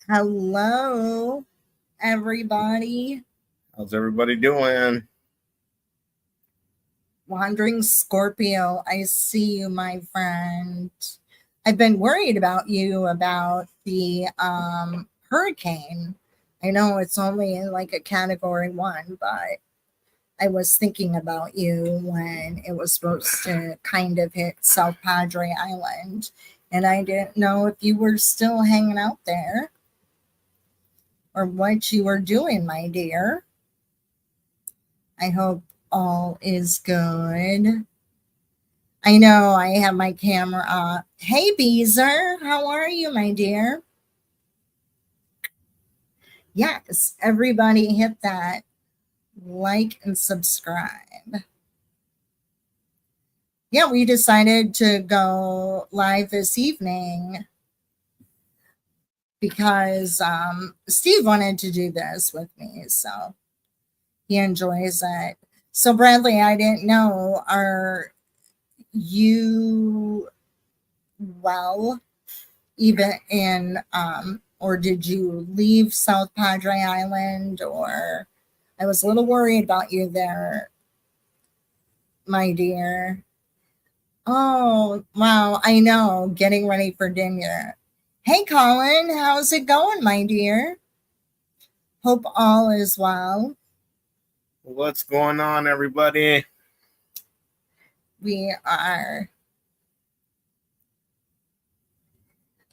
Hello, everybody. How's everybody doing? Wandering Scorpio, I see you, my friend. I've been worried about you about the hurricane. I know it's only in like a category one, but I was thinking about you when it was supposed to kind of hit South Padre Island. And I didn't know if you were still hanging out there or what you were doing, my dear. I hope all is good. I know I have my camera up. Hey, Beezer, how are you, my dear? Yes, everybody hit that like and subscribe. Yeah, we decided to go live this evening because Steve wanted to do this with me, so he enjoys it. So, Bradley, I didn't know, are you well even in or did you leave South Padre Island, or I was a little worried about you there, my dear. Oh, wow, I know, getting ready for dinner. Hey, Colin, how's it going, my dear? Hope all is well. What's going on, everybody? We are,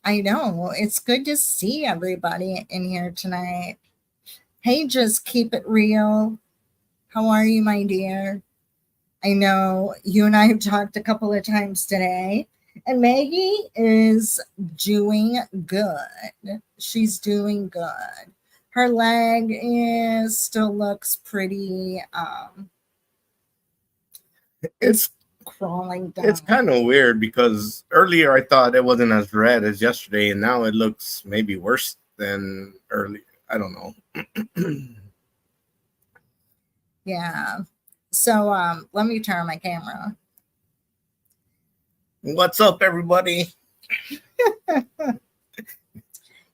I know, it's good to see everybody in here tonight. Hey, just keep it real. How are you, my dear? I know you and I have talked a couple of times today, and Maggie is doing good. She's doing good. Her leg is still looks pretty it's It's crawling it's down. kind of weird because earlier I thought it wasn't as red as yesterday, and now it looks maybe worse than early. I don't know. Yeah. So let me turn my camera. What's up, everybody?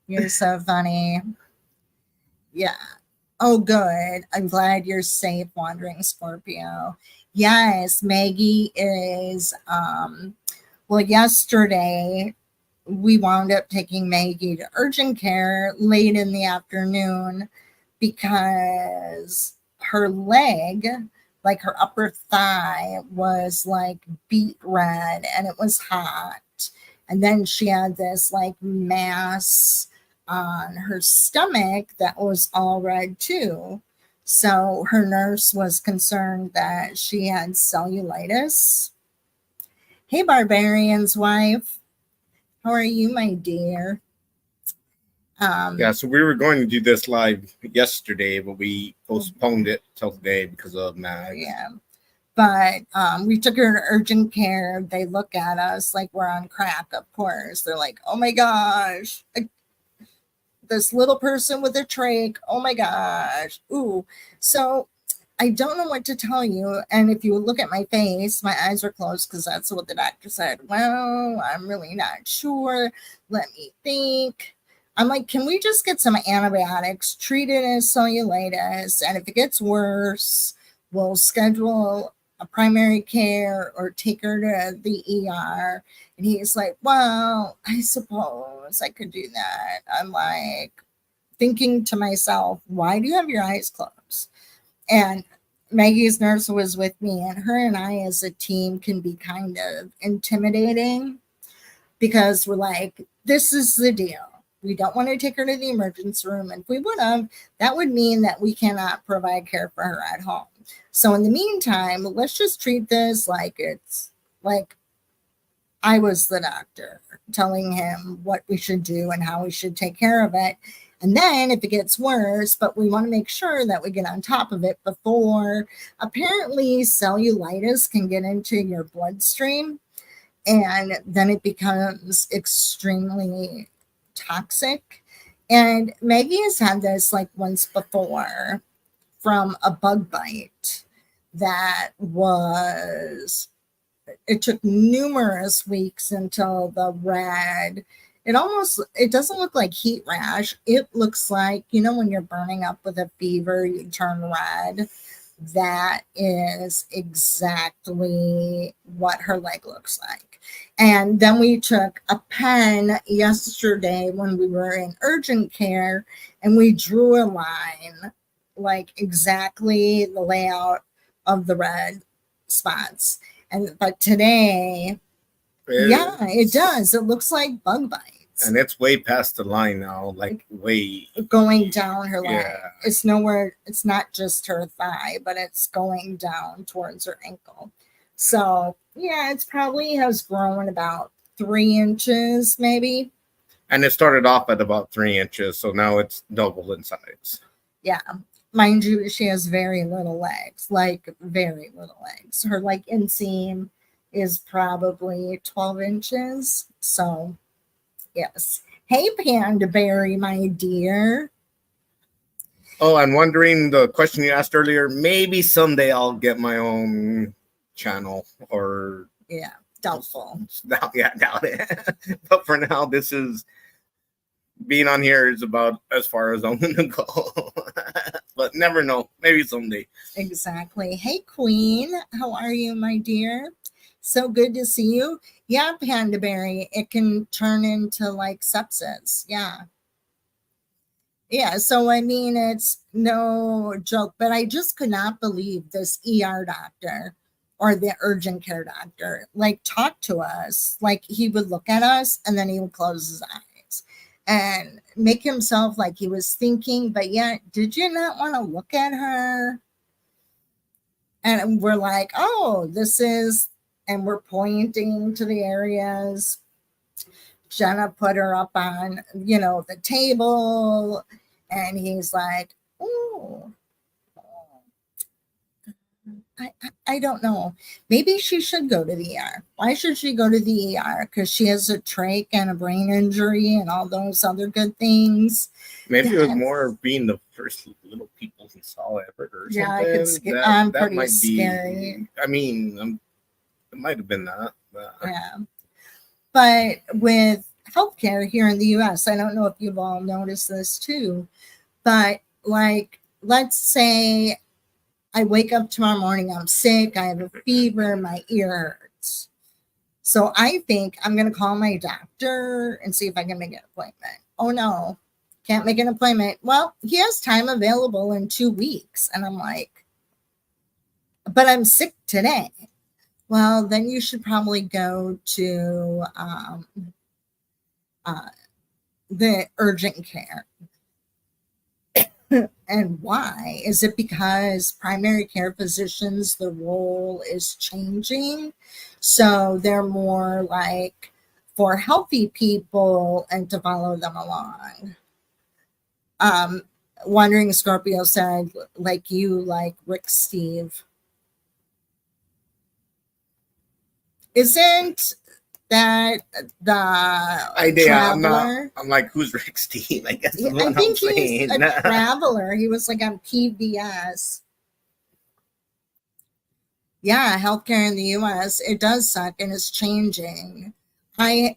You're so funny. Yeah. Oh, good. I'm glad you're safe, Wandering Scorpio. Yes, Maggie is. Well, yesterday we wound up taking Maggie to urgent care late in the afternoon because her leg, like her upper thigh, was like beet red and it was hot. And then she had this like mass on her stomach that was all red too. So her nurse was concerned that she had cellulitis. Hey, Barbarian's wife. How are you, my dear? Yeah, Um, so we were going to do this live yesterday, but we postponed it till today because of Mags. yeah. But we took her to urgent care. They look at us like we're on crack, of course. They're like, oh my gosh, this little person with a trach. Oh my gosh. Ooh. So I don't know what to tell you. And if you look at my face, my eyes are closed because that's what the doctor said. Well, I'm really not sure. Let me think. I'm like, can we just get some antibiotics, treat it as cellulitis? And if it gets worse, we'll schedule a primary care or take her to the ER. And he's like, well, I suppose I could do that. I'm like, thinking to myself, why do you have your eyes closed? And Maggie's nurse was with me, and her and I as a team can be kind of intimidating because we're like, this is the deal. We don't want to take her to the emergency room. And if we would have, that would mean that we cannot provide care for her at home. So in the meantime, let's just treat this like it's like I was the doctor telling him what we should do and how we should take care of it. And then if it gets worse, but we want to make sure that we get on top of it before apparently cellulitis can get into your bloodstream and then it becomes extremely toxic. And Maggie has had this like once before from a bug bite that was it took numerous weeks until the red, it doesn't look like heat rash. It looks like, when you're burning up with a fever, you turn red. That is exactly what her leg looks like. And then we took a pen yesterday when we were in urgent care, and we drew a line, like exactly the layout of the red spots. But today, yeah, it does. It looks like bug bites. And it's way past the line now, like way going down her leg. Yeah. It's nowhere, it's not just her thigh, but it's going down towards her ankle. So yeah, it's probably has grown about 3 inches, maybe. And it started off at about 3 inches, so now it's double in size. Yeah. Mind you, she has very little legs, like very little legs. Her like inseam is probably 12 inches. So yes. Hey, Panda Berry, my dear. Oh, I'm wondering the question you asked earlier. Maybe someday I'll get my own channel, or yeah, doubtful. Doubt it. But for now, this is being on here is about as far as I'm gonna go. But never know. Maybe someday. Exactly. Hey, Queen, how are you, my dear? So good to see you. Yeah, Panda Berry, it can turn into like sepsis. Yeah. Yeah. So, I mean, it's no joke, but I just could not believe this ER doctor or the urgent care doctor like talked to us. Like he would look at us and then he would close his eyes and make himself like he was thinking, but yet, did you not want to look at her? And we're like, oh, this is, and we're pointing to the areas. Jenna put her up on, the table, and he's like, oh, I don't know. Maybe she should go to the ER. Why should she go to the ER? Because she has a trach and a brain injury and all those other good things. Maybe it was more being the first little people he saw ever or something. Yeah, I'm pretty scary. I mean, it might have been that. But. Yeah. But with healthcare here in the US, I don't know if you've all noticed this too, but like, let's say I wake up tomorrow morning, I'm sick, I have a fever, my ear hurts. So I think I'm going to call my doctor and see if I can make an appointment. Oh no, can't make an appointment. Well, he has time available in 2 weeks. And I'm like, but I'm sick today. Well, then you should probably go to the urgent care. And why? Is it because primary care physicians, the role is changing? So they're more like for healthy people and to follow them along. Wandering Scorpio said, like you, like Rick Steve. Isn't that the traveler? I'm like, who's Rick Steve? I guess I think he's a traveler. He was like on PBS. Yeah, healthcare in the US, it does suck and it's changing. I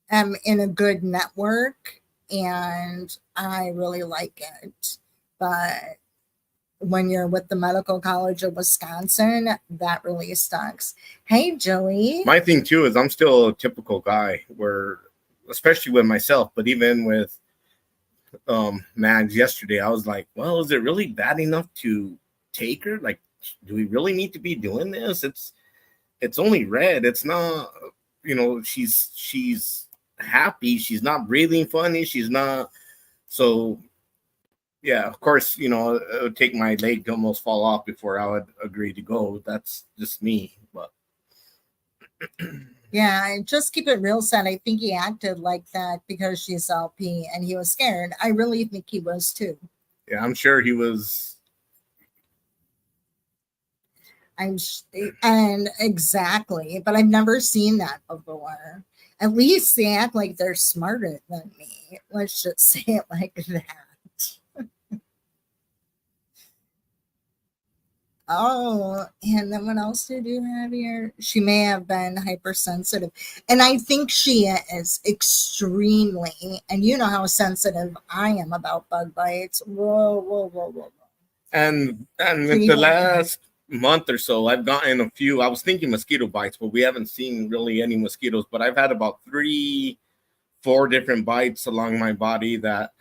am in a good network and I really like it. But when you're with the Medical College of Wisconsin, that really sucks. Hey, Joey. My thing too is I'm still a typical guy where, especially with myself, but even with Mags yesterday, I was like, well, is it really bad enough to take her? Like, do we really need to be doing this? It's only red. It's not, she's happy. She's not breathing funny. She's not. So yeah, of course, it would take my leg to almost fall off before I would agree to go. That's just me. But yeah, just keep it real sad. I think he acted like that because she's LP and he was scared. I really think he was too. Yeah, I'm sure he was. And exactly, but I've never seen that before. At least they act like they're smarter than me. Let's just say it like that. Oh, and then what else did you have here? She may have been hypersensitive. And I think she is extremely, and you know how sensitive I am about bug bites. Whoa, whoa, whoa, whoa, whoa. And with She the had, last month or so, I've gotten a few. I was thinking mosquito bites, but we haven't seen really any mosquitoes. But I've had about 4 different bites along my body that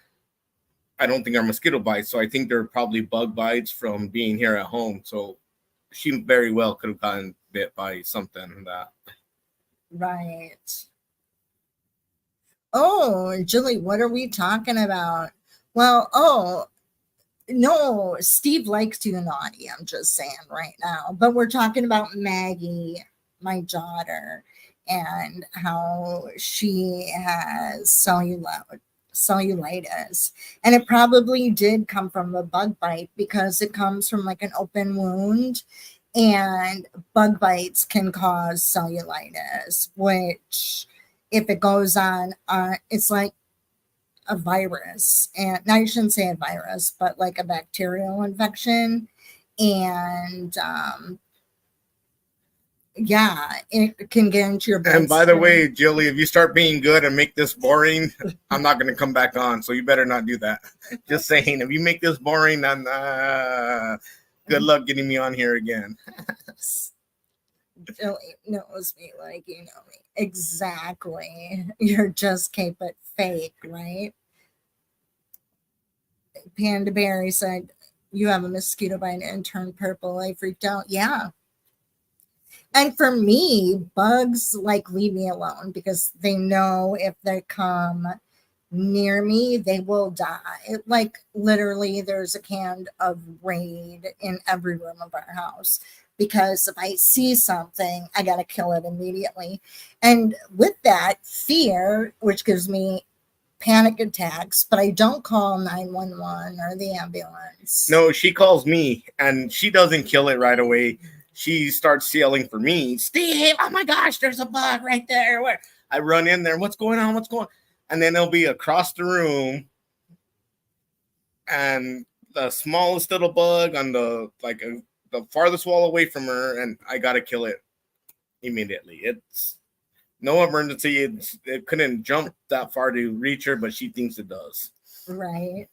I don't think are mosquito bites. So I think they're probably bug bites from being here at home. So she very well could have gotten bit by something that. right. Oh, Julie, what are we talking about? Well, oh, no, Steve likes you naughty. I'm just saying right now. But we're talking about Maggie, my daughter, and how she has cellulitis. And it probably did come from a bug bite because it comes from like an open wound. And bug bites can cause cellulitis, which, if it goes on, it's like a virus. And now you shouldn't say a virus, but like a bacterial infection. And yeah, it can get into your And by the bloodstream. way, Jilly, if you start being good and make this boring, I'm not going to come back on. So you better not do that. Just saying, if you make this boring, then good luck getting me on here again. Julie knows me like you know me. Exactly. You're just Cape but fake, right? Panda Berry said, "You have a mosquito bite and turned purple." I freaked out. Yeah. And for me, bugs like leave me alone because they know if they come near me, they will die. Like literally, there's a can of Raid in every room of our house because if I see something, I got to kill it immediately. And with that fear, which gives me panic attacks, but I don't call 911 or the ambulance. No, she calls me and she doesn't kill it right away. She starts yelling for me, Steve, oh my gosh, there's a bug right there. Where I run in there, what's going on? What's going on? And then it'll be across the room and the smallest little bug on the the farthest wall away from her, and I gotta kill it immediately. It's no emergency. It couldn't jump that far to reach her, but she thinks it does. Right.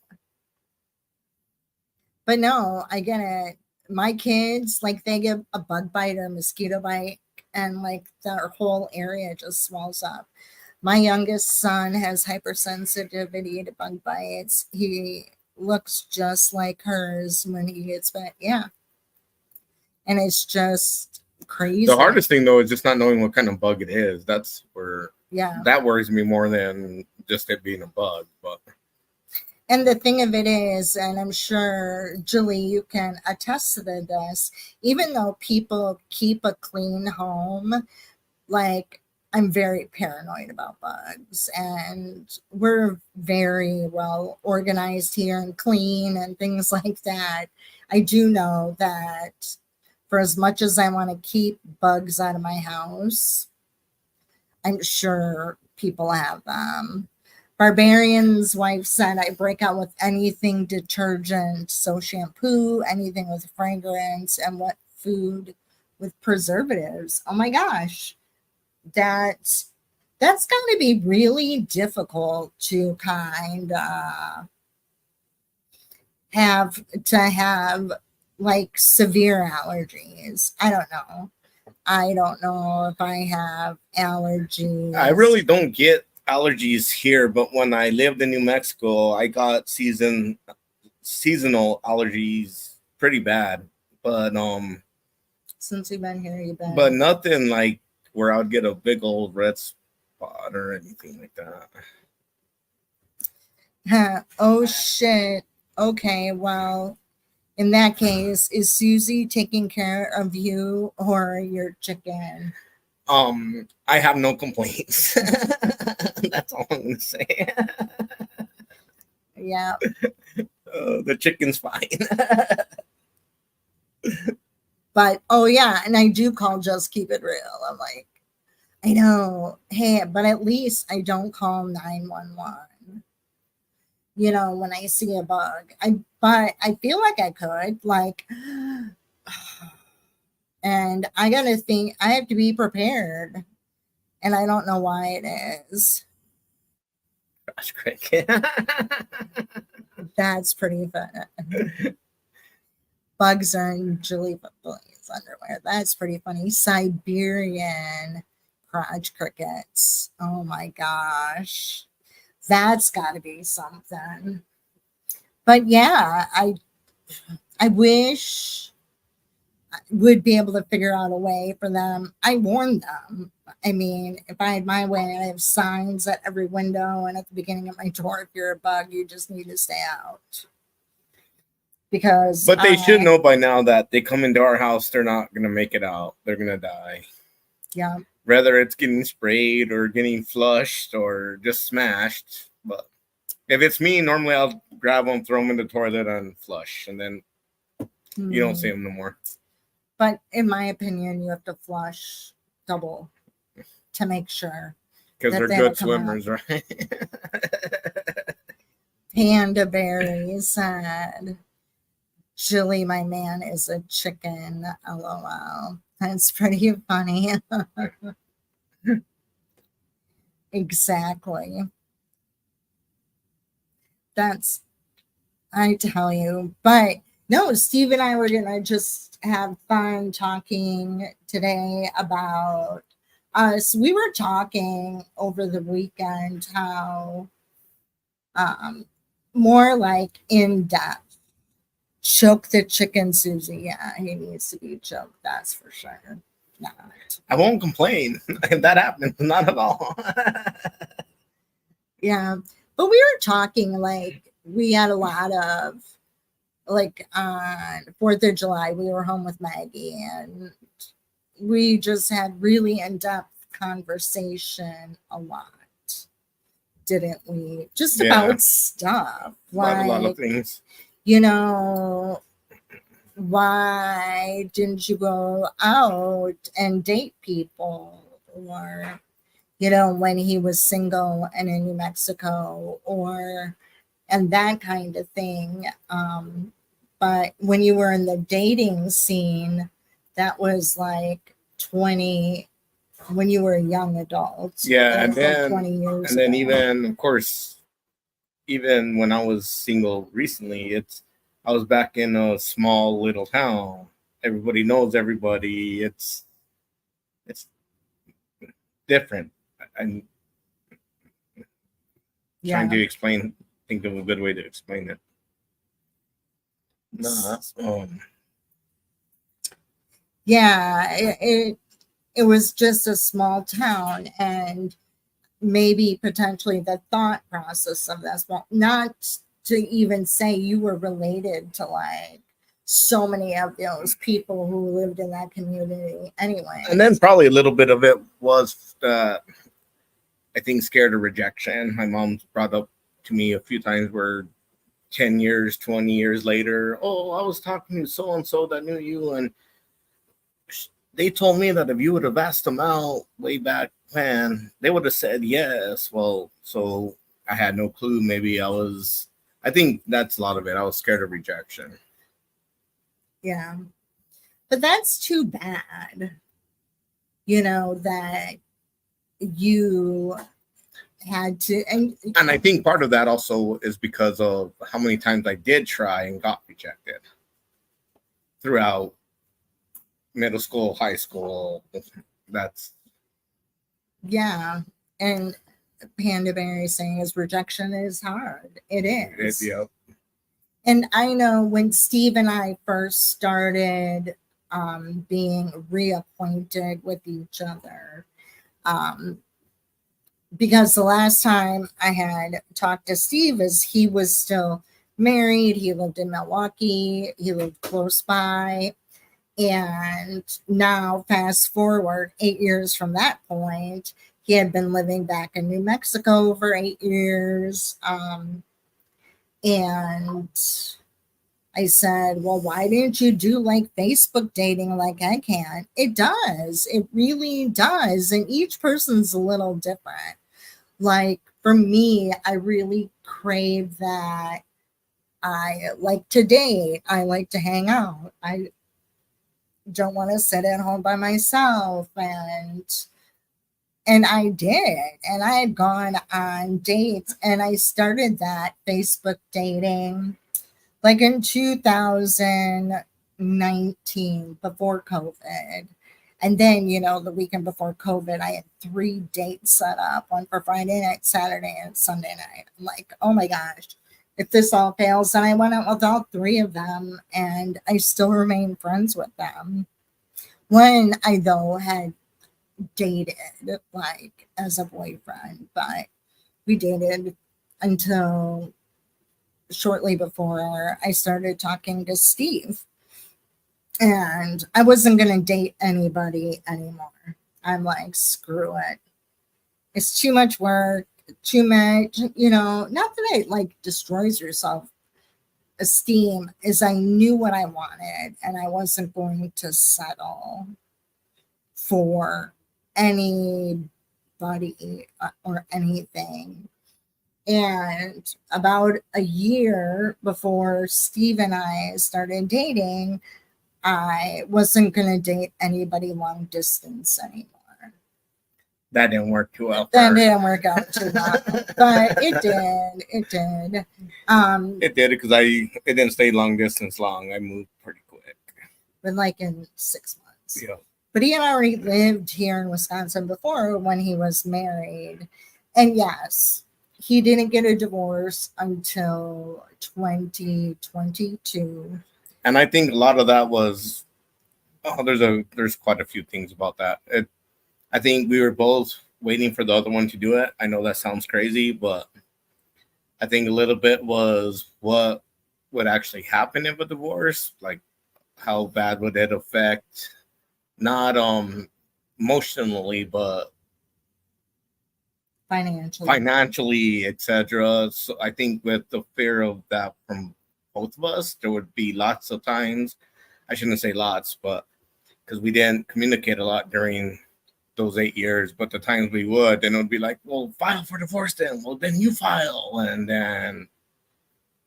But no, I get it. My kids, like, they get a bug bite or a mosquito bite, and like their whole area just swells up. My youngest son has hypersensitivity to bug bites. He looks just like hers when he gets bit. Yeah. And it's just crazy. The hardest thing though is just not knowing what kind of bug it is. That's where that worries me more than just it being a bug. But and the thing of it is, and I'm sure Julie, you can attest to this, even though people keep a clean home, like, I'm very paranoid about bugs, and we're very well organized here and clean and things like that. I do know that for as much as I want to keep bugs out of my house, I'm sure people have them. Barbarian's wife said, I break out with anything detergent, so shampoo, anything with fragrance, and what food with preservatives. Oh my gosh. That's got to be really difficult to kind of have like severe allergies. I don't know. I don't know if I have allergies. I really don't get allergies here, but when I lived in New Mexico, I got seasonal allergies pretty bad. But since you've been here, you've been. But nothing like where I would get a big old red spot or anything like that. Oh shit. Okay, well, in that case, is Susie taking care of you or your chicken? I have no complaints. That's all I'm gonna say. Yeah. The chicken's fine. But oh yeah, and I do call Just Keep It Real. I'm like, I know, hey, but at least I don't call 911. You know, when I see a bug, but I feel like I could, like, And I gotta think, I have to be prepared. And I don't know why it is. Gosh, cricket. That's pretty fun. Bugs are usually bullies underwear. That's pretty funny. Siberian crotch crickets. Oh my gosh. That's got to be something. But yeah, I wish I would be able to figure out a way for them. I warned them. I mean, if I had my way, I have signs at every window and at the beginning of my door. If you're a bug, you just need to stay out. Because But they should know by now that they come into our house, they're not gonna make it out. They're gonna die. yeah, Whether it's getting sprayed or getting flushed or just smashed. But if it's me, normally I'll grab them, throw them in the toilet, and flush, and then you don't see them no more. But in my opinion, you have to flush double to make sure. Because that they're they good don't come swimmers, right? Panda Berry said, Jilly, my man, is a chicken. LOL. That's pretty funny. Exactly. That's, I tell you. But no, Steve and I were going to just have fun talking today about us. We were talking over the weekend how more like in depth. Choke the chicken, Susie. Yeah, he needs to be choked. That's for sure. Not. I won't complain if that happens. Not at all. Yeah, but we were talking like we had a lot of like on 4th of July. We were home with Maggie, and we just had really in-depth conversation a lot, didn't we? Just about stuff About a lot of like, things. you know, why didn't you go out and date people? Or, you know, when he was single and in New Mexico, or, and that kind of thing. But when you were in the dating scene, that was like 20, when you were a young adult. Yeah, and That's like then 20 years and then ago. even of course, even when I was single recently, I was back in a small little town. Everybody knows everybody. It's different. I'm trying to think of a good way to explain it. Yeah, it was just a small town, and maybe potentially the thought process of this, well, not to even say you were related to like so many of those people who lived in that community anyway. And then probably a little bit of it was, I think, scared of rejection. My mom's brought up to me a few times where 10 years, 20 years later, oh, I was talking to so-and-so that knew you, and they told me that if you would have asked them out way back when, they would have said yes. Well, so I had no clue. Maybe I think that's a lot of it. I was scared of rejection. Yeah. But that's too bad, you know, that you had to. And I think part of that also is because of how many times I did try and got rejected throughout middle school, high school. That's yeah. And Panda Berry saying is rejection is hard. It is. yeah. And I know when Steve and I first started being reacquainted with each other, because the last time I had talked to Steve is he was still married. He lived in Milwaukee. He lived close by. And now, fast forward 8 years from that point, he had been living back in New Mexico for 8 years. And I said, well, why didn't you do like Facebook dating like I can? It does. It really does. And each person's a little different. Like for me, I really crave that. I like to date. I like to hang out. don't want to sit at home by myself. And I did. And I had gone on dates, and I started that Facebook dating like in 2019 before COVID. And then, the weekend before COVID, I had 3 dates set up, one for Friday night, Saturday, and Sunday night. I'm like, oh my gosh, if this all fails, then I went out with all 3 of them, and I still remain friends with them. One I, though, had dated like as a boyfriend, but we dated until shortly before I started talking to Steve. And I wasn't going to date anybody anymore. I'm like, screw it. It's too much work, too much, not that it like destroys your self esteem, is I knew what I wanted and I wasn't going to settle for anybody or anything. And about a year before Steve and I started dating, I wasn't going to date anybody long distance anymore. That didn't work too well. That didn't work out too well, but it did. It did. It did because it didn't stay long distance long. I moved pretty quick. But like in 6 months. Yeah. But he had already lived here in Wisconsin before when he was married. And yes, he didn't get a divorce until 2022. And I think a lot of that was, there's quite a few things about that. I think we were both waiting for the other one to do it. I know that sounds crazy, but I think a little bit was what would actually happen if a divorce, like how bad would it affect, not emotionally, but financially, etc. So I think with the fear of that from both of us, there would be lots of times, I shouldn't say lots, but because we didn't communicate a lot during those 8 years, but the times we would, then it would be like, well, file for divorce then. Well, then you file. And then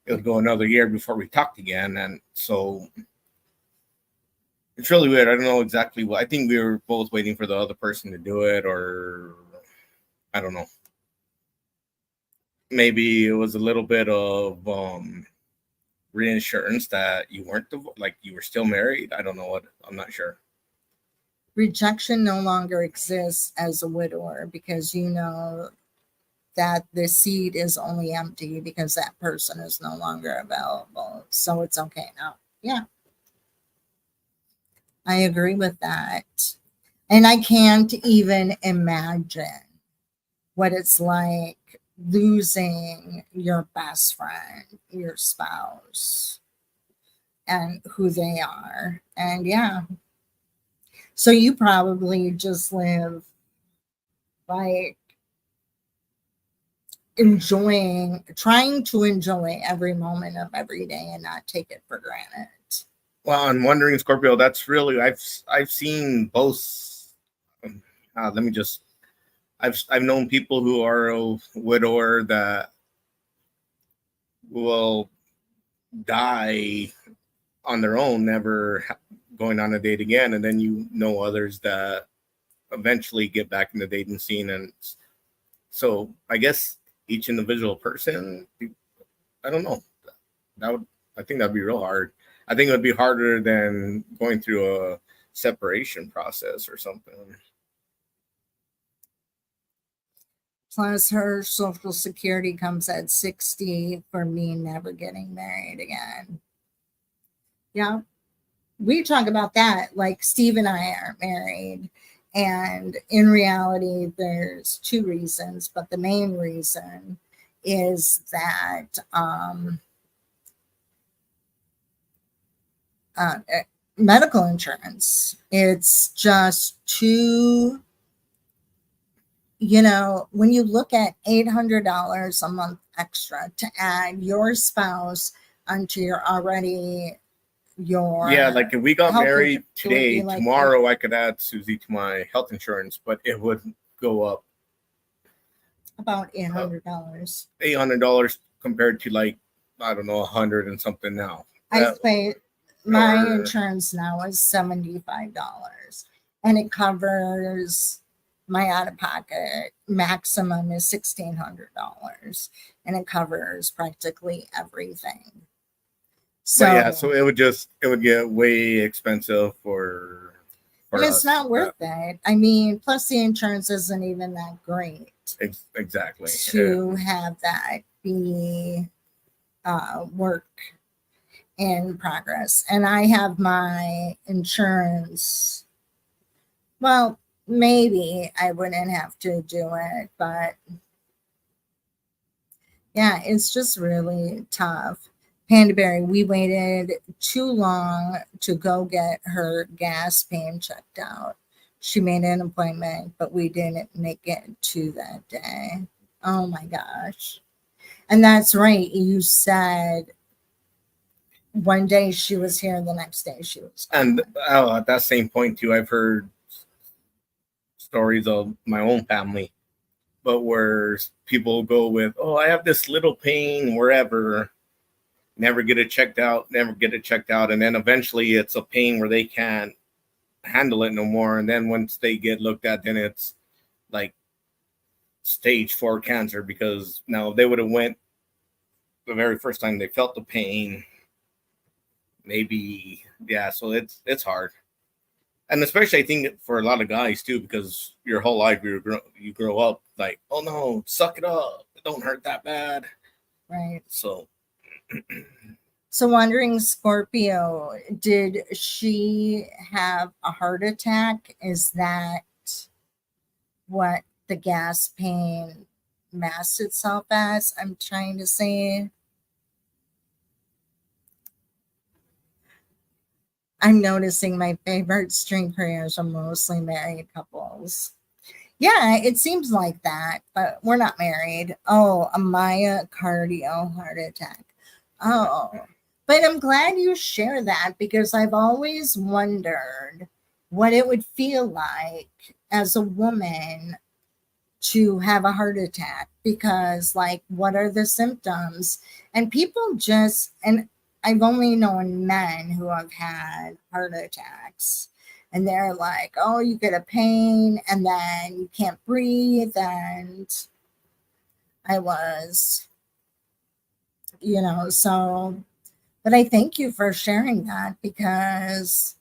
it would go another year before we talked again. And so it's really weird. I don't know exactly what. I think we were both waiting for the other person to do it, or I don't know. Maybe it was a little bit of reinsurance that you weren't like you were still married. I don't know what. I'm not sure. Rejection no longer exists as a widower because you know that the seat is only empty because that person is no longer available. So it's okay now. Yeah. I agree with that. And I can't even imagine what it's like losing your best friend, your spouse, and who they are. And yeah. So you probably just live like trying to enjoy every moment of every day and not take it for granted. Well, I'm wondering, Scorpio, that's really, I've seen both. I've known people who are a widower that will die on their own, never going on a date again. And then you know others that eventually get back in the dating scene. And so I guess each individual person, I don't know. I think that'd be real hard. I think it would be harder than going through a separation process or something. Plus, her Social Security comes at 60 for me never getting married again. Yeah. We talk about that. Like Steve and I aren't married. And in reality, there's 2 reasons. But the main reason is that medical insurance. It's just too, when you look at $800 a month extra to add your spouse onto yeah, like if we got married today, like tomorrow I could add Susie to my health insurance, but it would go up about $800. $800 compared to like, I don't know, 100 and something now. I pay My or insurance now is $75, and it covers my out of pocket maximum is $1,600, and it covers practically everything. but yeah, So, so it would get way expensive and for it's us. not worth it. I mean, plus the insurance isn't even that great Exactly. to have that be work in progress. And I have my insurance. Well, maybe I wouldn't have to do it, but yeah, it's just really tough. Panda Berry, we waited too long to go get her gas pain checked out. She made an appointment, but we didn't make it to that day. Oh my gosh. And that's right. You said one day she was here, the next day she was gone. And at that same point too, I've heard stories of my own family, but where people go with, oh, I have this little pain wherever, never get it checked out, and then eventually it's a pain where they can't handle it no more, and then once they get looked at, then it's like stage 4 cancer, because now they would have went the very first time they felt the pain, maybe. Yeah, so it's hard. And especially I think for a lot of guys too, because your whole life you grow up like, oh no, suck it up, it don't hurt that bad. Right. So So, Wandering Scorpio, did she have a heart attack? Is that what the gas pain masked itself as? I'm trying to say. I'm noticing my favorite string prayers are mostly married couples. Yeah, it seems like that, but we're not married. Oh, a myocardial heart attack. Oh, but I'm glad you share that because I've always wondered what it would feel like as a woman to have a heart attack, because like what are the symptoms? And people just, and I've only known men who have had heart attacks, and they're like, oh, you get a pain and then you can't breathe. And I was, so, but I thank you for sharing that because,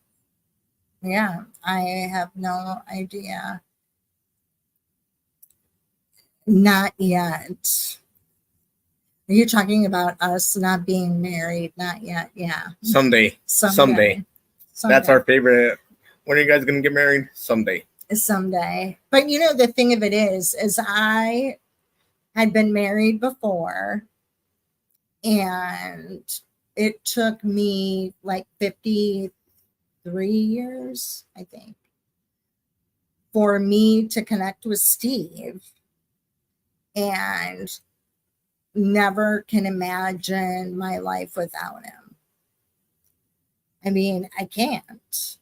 yeah, I have no idea. Not yet. Are you talking about us not being married? Not yet. Yeah. someday. Someday. That's our favorite. When are you guys gonna get married? Someday. Someday. But the thing of it is I had been married before, and it took me like 53 years, I think, for me to connect with Steve, and never can imagine my life without him. I mean, I can't.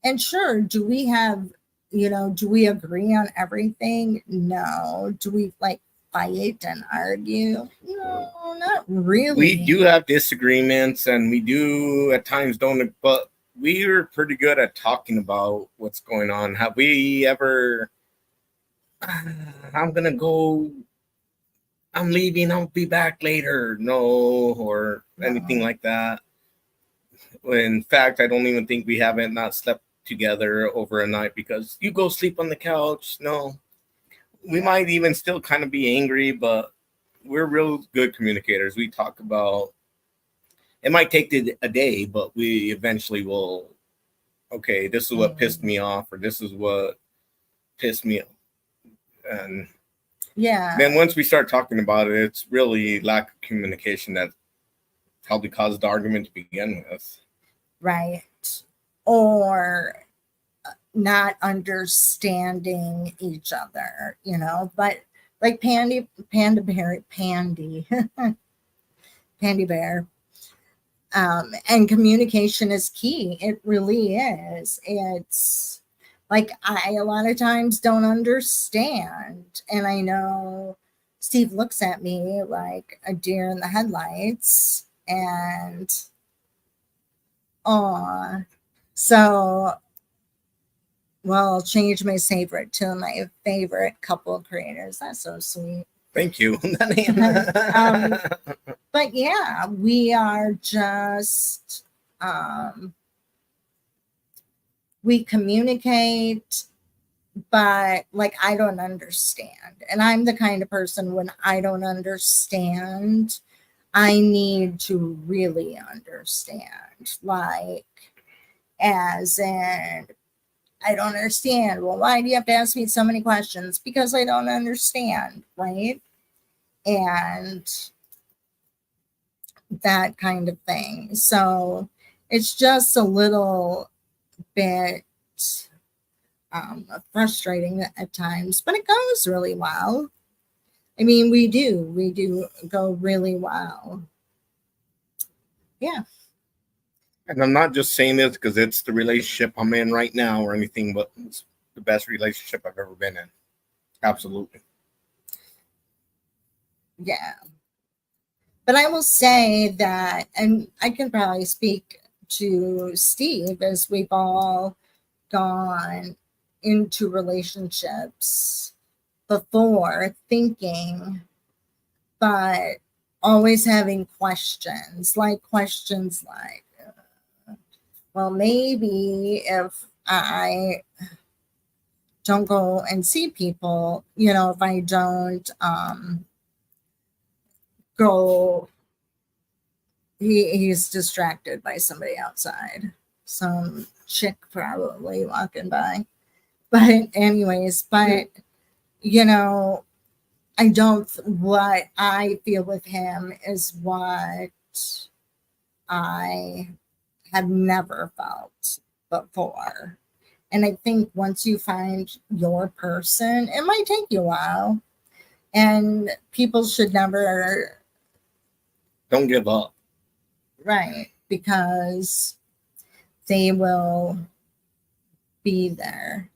And sure, do we have, do we agree on everything? No. Do we like fight and argue? No, not really. We do have disagreements, and we do at times don't, but we're pretty good at talking about what's going on. Have we ever, I'm gonna go, I'm leaving, I'll be back later? No, or anything No. like that. In fact, I don't even think we haven't not slept together over a night because you go sleep on the couch. No, we might even still kind of be angry, but we're real good communicators. We talk about, it might take a day, but we eventually will, okay, this is what pissed me off, or this is what pissed me off. And Yeah. then once we start talking about it, it's really lack of communication that probably caused the argument to begin with. Right. Or not understanding each other, but like Pandy Bear, Pandy Bear. And communication is key. It really is. It's like I a lot of times don't understand. And I know Steve looks at me like a deer in the headlights. And Oh, so well, change my favorite to my favorite couple creators. That's so sweet. Thank you. Um, but yeah, we are just we communicate, but like I don't understand. And I'm the kind of person when I don't understand, I need to really understand. Like, as in, I don't understand. Well, why do you have to ask me so many questions? Because I don't understand, right? And that kind of thing. So it's just a little bit frustrating at times, but it goes really well. I mean, we do go really well. Yeah. And I'm not just saying this because it's the relationship I'm in right now or anything, but it's the best relationship I've ever been in. Absolutely. Yeah. But I will say that, and I can probably speak to Steve as we've all gone into relationships before thinking, but always having questions like, well, maybe if I don't go and see people, if I don't go, he's distracted by somebody outside, some chick probably walking by. But anyways, you know, I don't, what I feel with him is what I have never felt before. And I think once you find your person, it might take you a while. And people should never, Don't give up. right, because they will be there,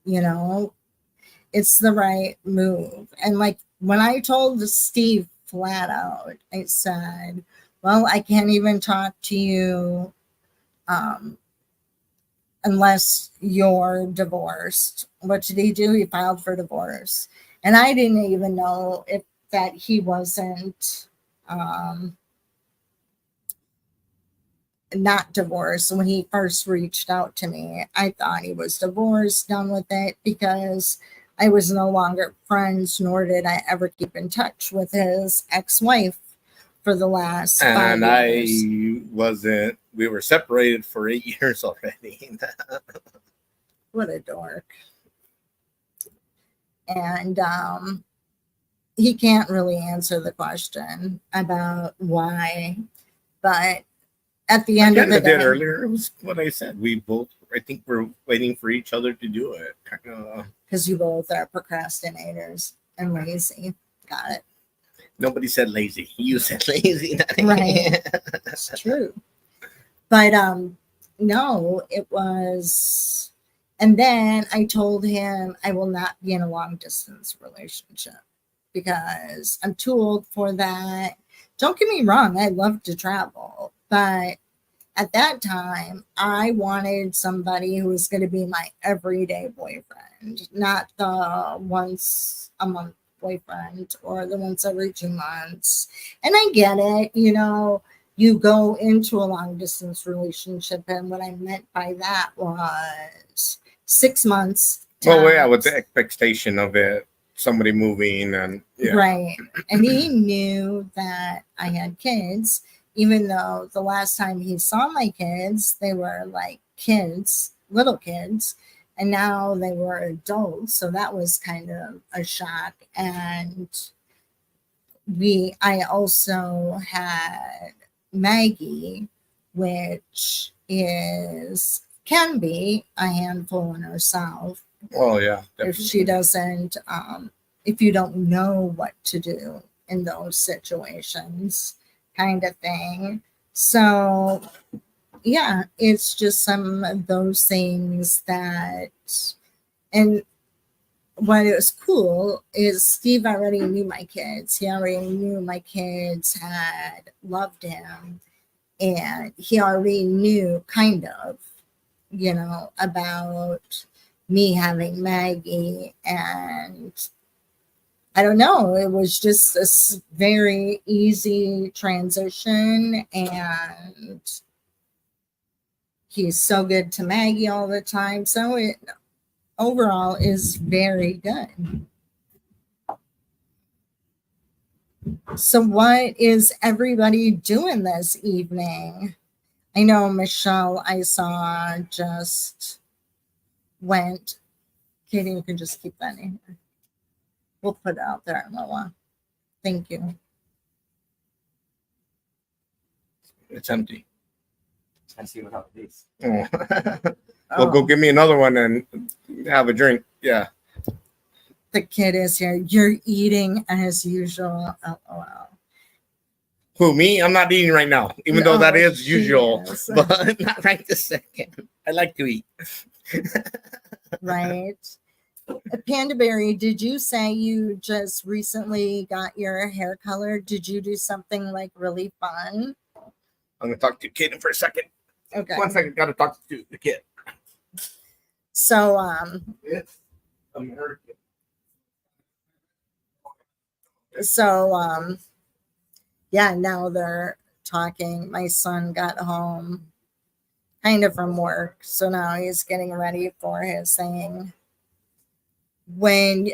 it's the right move. And like when I told Steve flat out, I said, well, I can't even talk to you um, unless you're divorced. What did he do? He filed for divorce. And I didn't even know if that he wasn't um, not divorced when he first reached out to me. I thought he was divorced, done with it, because I was no longer friends, nor did I ever keep in touch with his ex-wife for the last 5 And years. I wasn't, we were separated for 8 years already. What a dork. And he can't really answer the question about why, but at the I end of kind the of did day, earlier. It was what I said. We both, I think we're waiting for each other to do it. because you both are procrastinators and lazy. Got it. Nobody said lazy. You said lazy. Right. It's true. But no, it was, and then I told him I will not be in a long distance relationship because I'm too old for that. Don't get me wrong, I love to travel, but at that time I wanted somebody who was going to be my everyday boyfriend, not the once a month boyfriend or the once every 2 months. And I get it, you go into a long distance relationship, and what I meant by that was 6 months Well, yeah, with the tops. expectation of it, somebody moving and yeah. Right. And he knew that I had kids, even though the last time he saw my kids, they were like kids, little kids, and now they were adults. So that was kind of a shock. And I also had Maggie, which can be a handful in herself Oh yeah, if definitely. she doesn't if you don't know what to do in those situations, kind of thing. So yeah, it's just some of those things that, and what was cool is Steve already knew my kids. He already knew my kids had loved him. And he already knew kind of, about me having Maggie. And I don't know, it was just this very easy transition. And he's so good to Maggie all the time. So it overall is very good. So, what is everybody doing this evening? I know Michelle, I saw, just went. Katie, you can just keep that in here. We'll put it out there, Lola. Thank you. It's empty. I see without these. Oh. Well, go give me another one and have a drink. Yeah. The kid is here. You're eating as usual. LOL. Who, me? I'm not eating right now, even though that is she usual, is. but not right this second. I like to eat. Right. Panda Berry, did you say you just recently got your hair color? Did you do something like really fun? I'm gonna talk to Kaden for a second. Okay. 1 second, gotta talk to the kid. So It's American. yeah, now they're talking. My son got home kind of from work, so now he's getting ready for his thing. When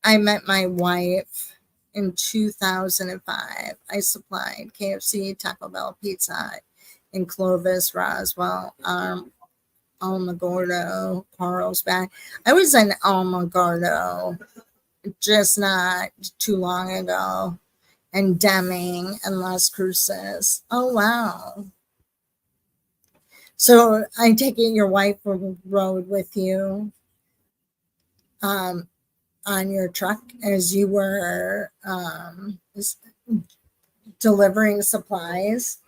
I met my wife in 2005, I supplied KFC, Taco Bell, Pizza Hut in Clovis, Roswell, Alamogordo, Carlsbad. I was in Alamogordo just not too long ago, and Deming and Las Cruces. Oh, wow. So I take it your wife rode with you on your truck as you were delivering supplies.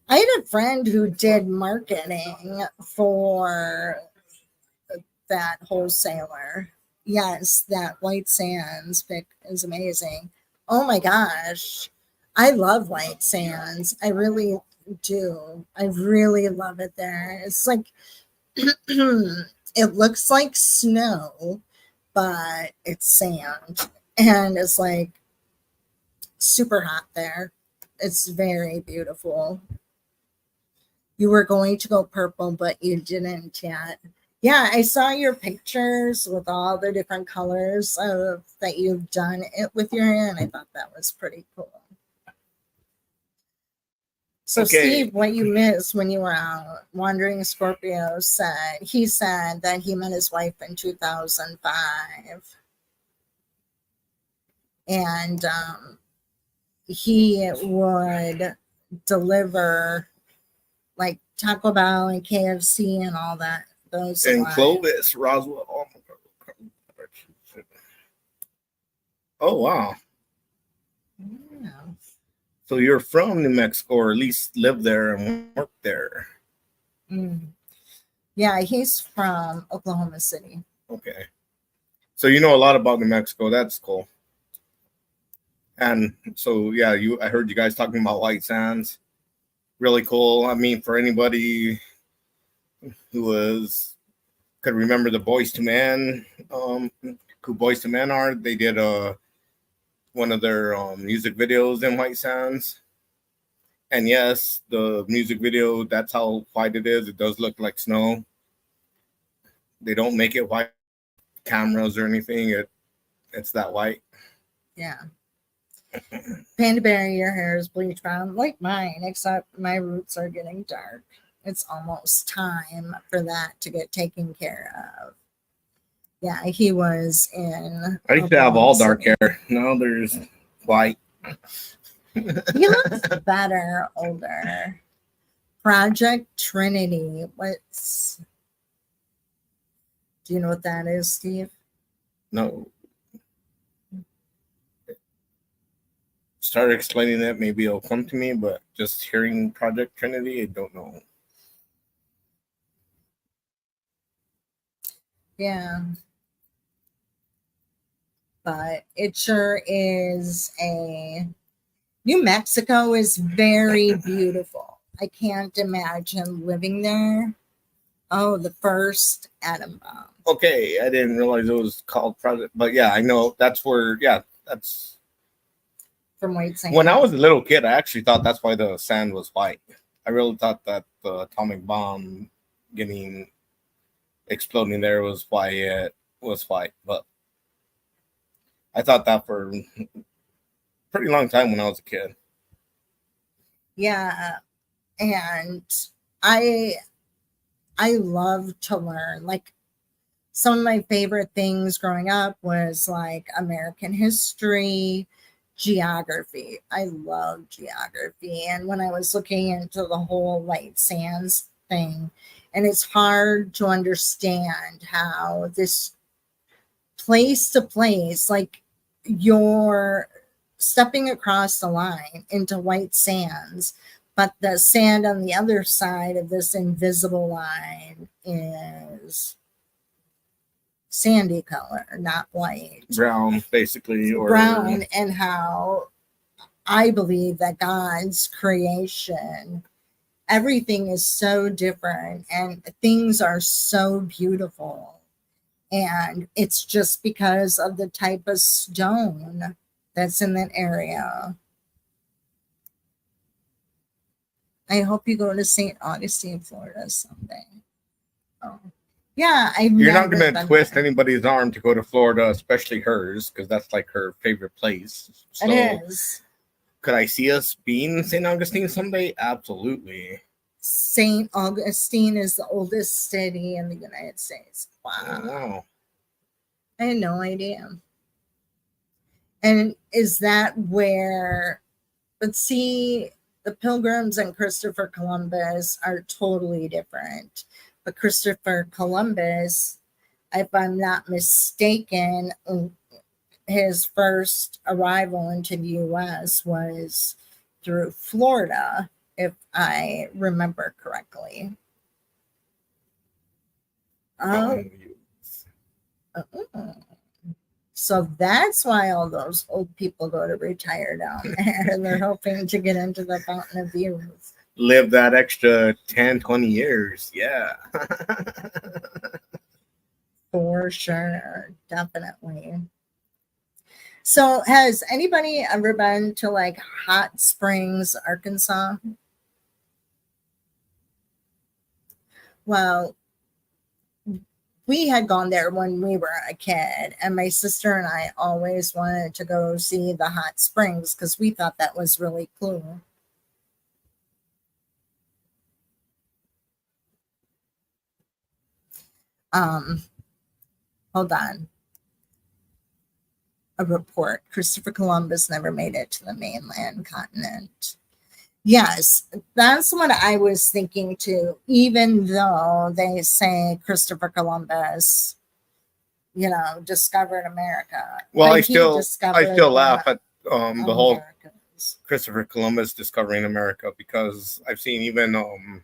I had a friend who did marketing for that wholesaler. Yes, that White Sands pick is amazing. Oh my gosh. I love White Sands. I really do. I really love it there. It's like it looks like snow, but it's sand. And it's like super hot there. It's very beautiful. You were going to go purple, but you didn't yet. Yeah, I saw your pictures with all the different colors that you've done it with your hair, and I thought that was pretty cool. So, Okay. Steve, what you missed when you were out, Wandering Scorpio said that he met his wife in 2005. And he would deliver like Taco Bell and KFC and all that. Those In lines. Clovis, Roswell. Oh, oh wow. Yeah. So you're from New Mexico, or at least live there and work there. Yeah, he's from Oklahoma City. Okay. So you know a lot about New Mexico. That's cool. And so yeah, I heard you guys talking about White Sands. Really cool. I mean, for anybody who could remember the Boys to Men, who Boys to Men are, they did one of their music videos in White Sands. And yes, the music video, that's how white it is. It does look like snow. They don't make it white cameras or anything. It's that white. Yeah. Panda Berry, your hair is bleach brown like mine, except my roots are getting dark. It's almost time for that to get taken care of. Yeah, he was in. I used to have all dark hair. Now there's white. He looks better older. Project Trinity. Do you know what that is, Steve? No. Start explaining that, maybe it'll come to me, but just hearing Project Trinity, I don't know. Yeah. But it sure is a New Mexico is very beautiful. I can't imagine living there. Oh, the first atom bomb. Okay, I didn't realize it was called Project, but yeah, I know that's where. Yeah, that's From White Sands. when I was a little kid. I actually thought that's why the sand was white. I really thought that the atomic bomb getting exploding there was why it was white, but I thought that for a pretty long time when I was a kid. Yeah, and I love to learn. Like some of my favorite things growing up was like American history, geography. I love geography. And when I was looking into the whole White Sands thing, and it's hard to understand how this place to place, like you're stepping across the line into White Sands, but the sand on the other side of this invisible line is sandy color, not white. Brown, basically, or Brown, and how I believe that God's creation, everything is so different and things are so beautiful. And it's just because of the type of stone that's in that area. I hope you go to St. Augustine, Florida someday. Oh. Yeah, You're not going to twist anybody's arm to go to Florida, especially hers, because that's like her favorite place. So, it is. could I see us being in St. Augustine someday? Absolutely. St. Augustine is the oldest city in the United States. Oh, Wow. wow. I had no idea. And is that where, but see, the Pilgrims and Christopher Columbus are totally different. But Christopher Columbus, if I'm not mistaken, his first arrival into the US was through Florida, if I remember correctly. Oh. So that's why all those old people go to retire down there, and they're hoping to get into the Fountain of Youth. Live that extra 10, 20 years. Yeah. For sure. Definitely. So has anybody ever been to like Hot Springs, Arkansas? Well, we had gone there when we were a kid, and my sister and I always wanted to go see the hot springs because we thought that was really cool. Hold on. A report. Christopher Columbus never made it to the mainland continent. Yes, that's what I was thinking too. Even though they say Christopher Columbus, discovered America. Well, I still laugh at the whole Americans. Christopher Columbus discovering America, because I've seen even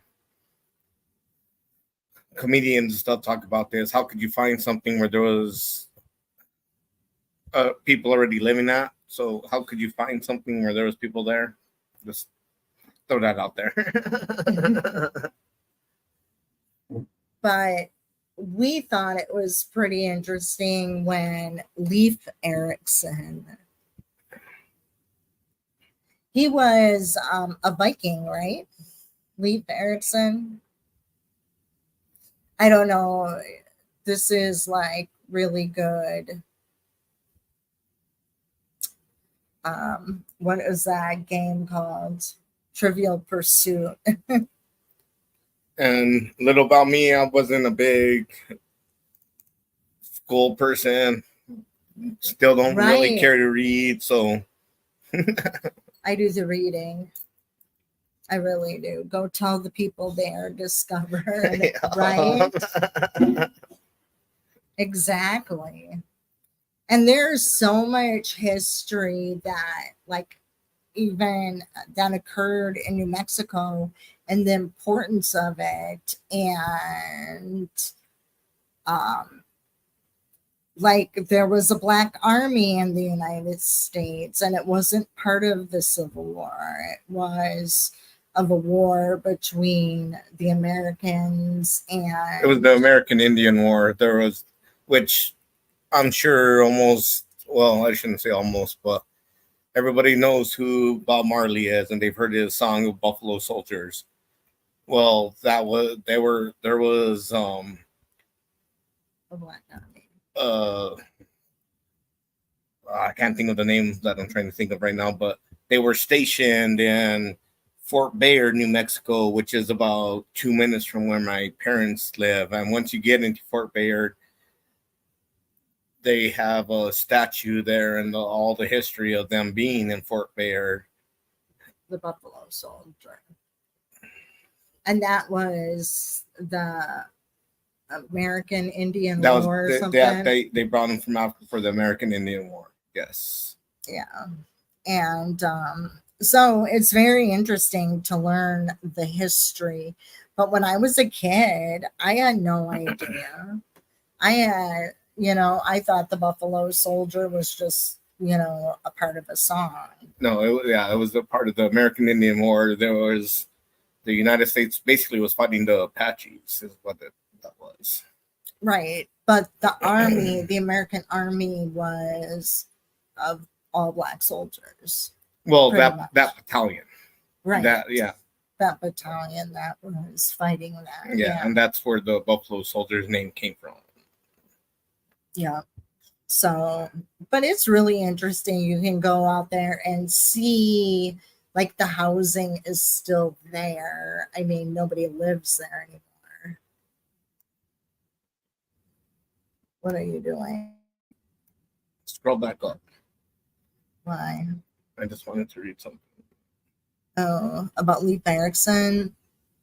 comedians and stuff talk about this. How could you find something where there was people already living at? So how could you find something where there was people there? Just throw that out there. But we thought it was pretty interesting when Leif Erikson, he was a Viking, right? Leif Erikson. I don't know. This is like really good. What is that game called? Trivial Pursuit. And little about me, I wasn't a big school person. Still don't really care to read, so I do the reading. I really do. Go tell the people there, discover, right? Exactly. And there's so much history that, like, even that occurred in New Mexico, and the importance of it, and like there was a black army in the United States, and it wasn't part of the Civil War. It was of a war between the Americans It was and the American Indian War. There was, which I'm sure almost, well, I shouldn't say almost, but everybody knows who Bob Marley is, and they've heard his song of Buffalo Soldiers. Well, there was the black army. I can't think of the name that I'm trying to think of right now, but they were stationed in Fort Bayard, New Mexico, which is about 2 minutes from where my parents live. And once you get into Fort Bayard, they have a statue there and all the history of them being in Fort Bayard. The Buffalo Soldier. And that was the American Indian That was War or they, something. they brought them from Africa for the American Indian War. Yes. Yeah. And so it's very interesting to learn the history. But when I was a kid, I had no idea. I thought the Buffalo Soldier was just, a part of a song. No, it was a part of the American Indian War. There was the United States basically was fighting the Apaches, is what that was. Right. But the army, the American army was of all black soldiers. Well, Pretty that much. battalion. Right. That battalion that was fighting that. yeah, and that's where the Buffalo Soldiers name came from. Yeah. So, but it's really interesting. You can go out there and see, like, the housing is still there. I mean, nobody lives there anymore. What are you doing? Scroll back up. Why? I just wanted to read something. Oh, about Leif Erikson.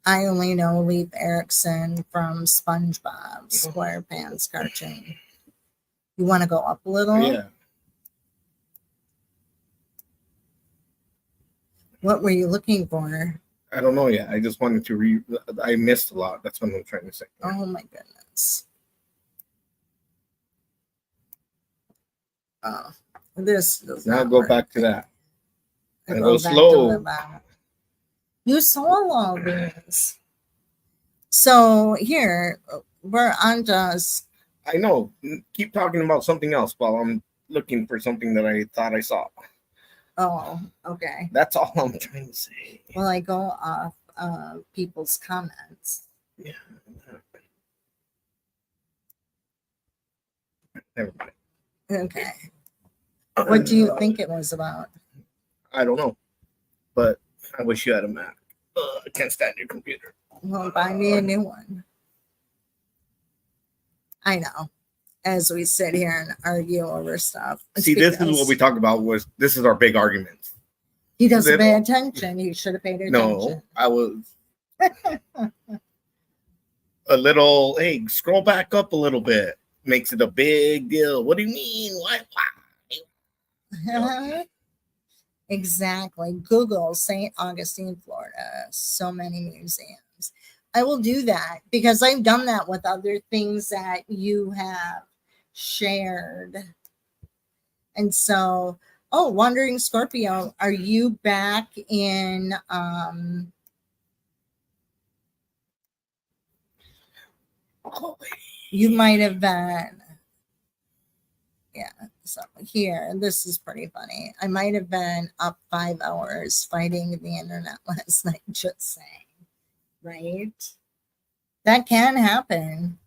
I only know Leif Erikson from SpongeBob SquarePants cartoon. You want to go up a little? Yeah. What were you looking for? I don't know yet. I just wanted to read. I missed a lot. That's what I'm trying to say. Oh my goodness. Oh, this does Now not go work. back to that. I And go go back slow. to the back. You saw all these. So here, we're on just, I know. Keep talking about something else while I'm looking for something that I thought I saw. oh, okay. That's all I'm trying to say. Well, I go off people's comments. Yeah. Never mind. Okay. What do you think it was about? I don't know, but I wish you had a Mac. I can't stand your computer. Well, buy me a new one. I know. As we sit here and argue over stuff. It's See, this is because what we talk about. This is our big argument. he doesn't Then- pay attention. He should have paid attention. No, I was a little. Hey, scroll back up a little bit. Makes it a big deal. What do you mean? Why? Exactly. Google St. Augustine, Florida. So many museums. I will do that because I've done that with other things that you have shared. And so, oh, Wandering Scorpio, are you back in you might have been. Yeah. So here, this is pretty funny. I might have been up 5 hours fighting the internet last night, just saying. Right? That can happen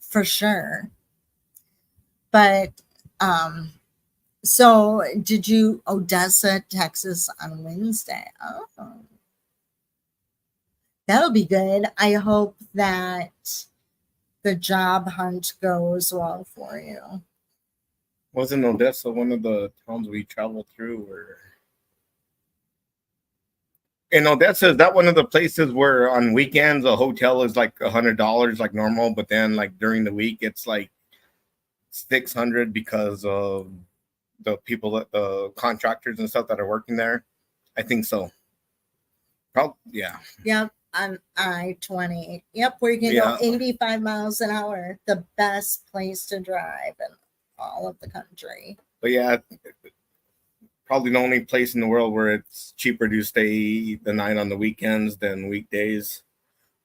for sure. But so did you Odessa, Texas on Wednesday? Oh. That'll be good. I hope that the job hunt goes well for you. Wasn't Odessa one of the towns we traveled through? Or in Odessa, is that one of the places where on weekends a hotel is like $100 like normal, but then like during the week it's like $600 because of the people that the contractors and stuff that are working there? I think so. Probably, yeah. Yep, on I-20. Yep, where you can Yeah. go 85 miles an hour. The best place to drive in all of the country. But yeah, probably the only place in the world where it's cheaper to stay the night on the weekends than weekdays.